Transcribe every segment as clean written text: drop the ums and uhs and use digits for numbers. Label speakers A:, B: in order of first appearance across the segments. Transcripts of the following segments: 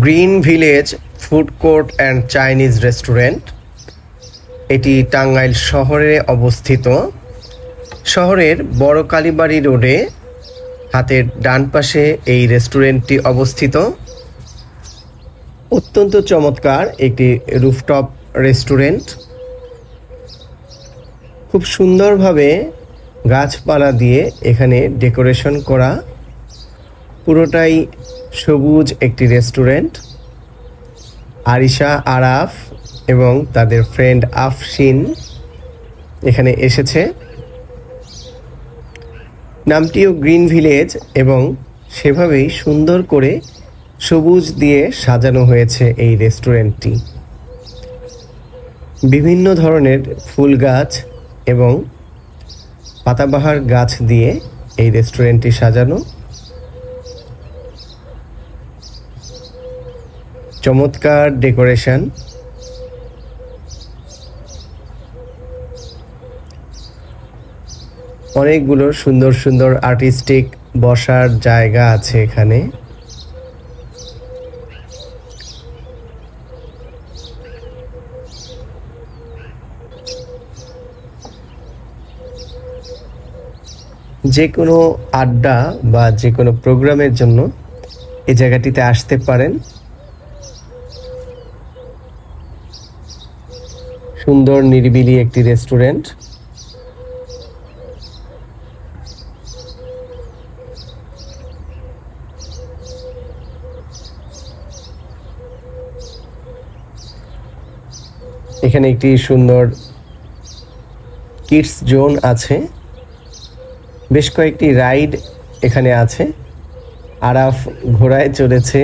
A: Green village food court and Chinese restaurant. এটি টাঙ্গাইল শহরে অবস্থিত। শহরের বড় কালীবাড়ি রোডে হাতের ডান পাশে এই রেস্টুরেন্টটি অবস্থিত। অত্যন্ত চমৎকার একটি রুফটপ রেস্টুরেন্ট। খুব সুন্দরভাবে গাছপালা দিয়ে এখানে ডেকোরেশন করা, পুরোটাই সবুজ একটি রেস্টুরেন্ট। আরিশা আরাফ এবং তাদের ফ্রেন্ড আফশিন এখানে এসেছে। নামটিও গ্রিন ভিলেজ এবং সেভাবেই সুন্দর করে সবুজ দিয়ে সাজানো হয়েছে এই রেস্টুরেন্টটি। বিভিন্ন ধরনের ফুল গাছ এবং পাতাবাহার গাছ দিয়ে এই রেস্টুরেন্টটি সাজানো। চমৎকার ডেকোরেশন। অনেকগুলো সুন্দর সুন্দর আর্টিস্টিক বসার জায়গা আছে এখানে। যে কোনো আড্ডা বা যে কোনো প্রোগ্রামের জন্য এই জায়গাটিতে আসতে পারেন। সুন্দর নিরিবিলি একটি রেস্টুরেন্ট। এখানে একটি সুন্দর কিডস জোন আছে। বেশ কয়েকটি রাইড এখানে আছে। আরাফ ঘোড়ায় চড়েছে।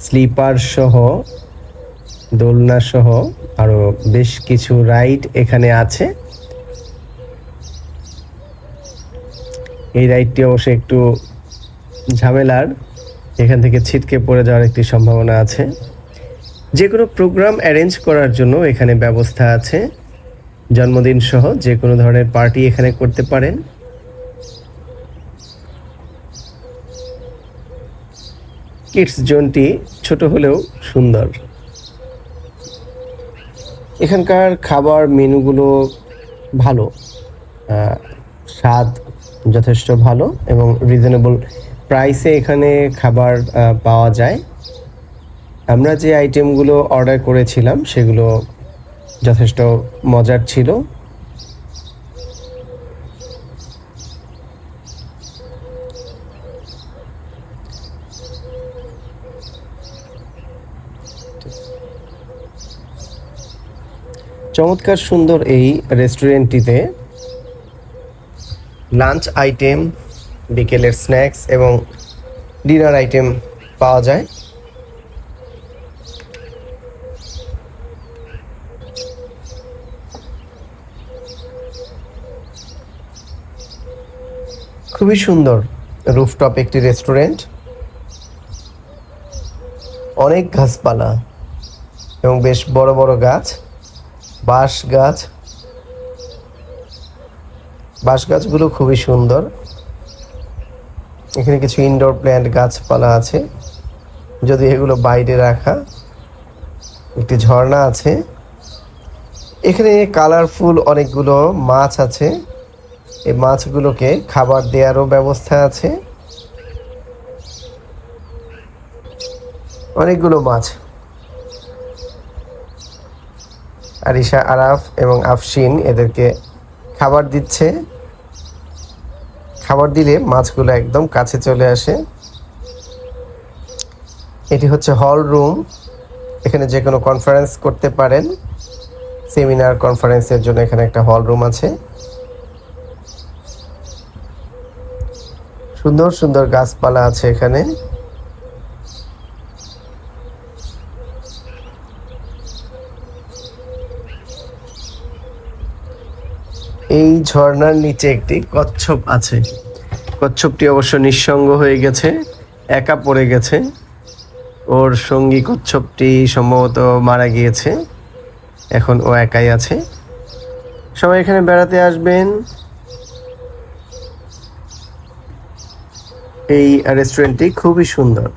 A: স্লিপার সহ, দোলনা সহ আরো বেশ কিছু রাইড এখানে আছে। এই রাইডটি অবশ্য একটু ঝামেলার, এখান থেকে ছিটকে পড়ে যাওয়ার একটি সম্ভাবনা আছে। যে কোনো প্রোগ্রাম অ্যারেঞ্জ করার জন্য এখানে ব্যবস্থা আছে। জন্মদিন সহ যে কোনো ধরনের পার্টি এখানে করতে পারেন। কিডস জোনটি ছোট হলেও সুন্দর। এখানকার খাবার মেনুগুলো ভালো, স্বাদ যথেষ্ট ভালো এবং রিজনেবল প্রাইসে এখানে খাবার পাওয়া যায়। আমরা যে আইটেমগুলো অর্ডার করেছিলাম সেগুলো যথেষ্ট মজার ছিল। চমৎকার সুন্দর এই রেস্টুরেন্টটিতে লাঞ্চ আইটেম, বিকেলের স্ন্যাক্স এবং ডিনার আইটেম পাওয়া যায়। খুবই সুন্দর রুফটপ একটি রেস্টুরেন্ট। অনেক গাছপালা এবং বেশ বড় বড় গাছ, বাঁশ গাছগুলো খুবই সুন্দর। এখানে কিছু ইনডোর প্ল্যান্ট গাছপালা আছে, যদি এগুলো বাইরে রাখা। একটি ঝর্ণা আছে। এখানে কালারফুল অনেকগুলো মাছ আছে। এই মাছগুলোকে খাবার দেওয়ারও ব্যবস্থা আছে। অনেকগুলো মাছ। আরিশা আরাফ এবং আফশিন এদেরকে খাবার দিচ্ছে। খাবার দিলে মাছগুলো একদম কাছে চলে আসে। এটি হচ্ছে হল রুম। এখানে যে কোনো কনফারেন্স করতে পারেন। সেমিনার কনফারেন্সের জন্য এখানে একটা হল রুম আছে। সুন্দর সুন্দর গাছপালা আছে এখানে। এই ঝর্ণার নিচে একটি কচ্ছপ আছে। কচ্ছপটি অবশ্য নিঃসঙ্গ হয়ে গেছে, একা পড়ে গেছে। ওর সঙ্গী কচ্ছপটি সম্ভবত মারা গিয়েছে, এখন ও একাই আছে। সবাই এখানে বেড়াতে আসবেন। এই রেস্টুরেন্টটি খুবই সুন্দর।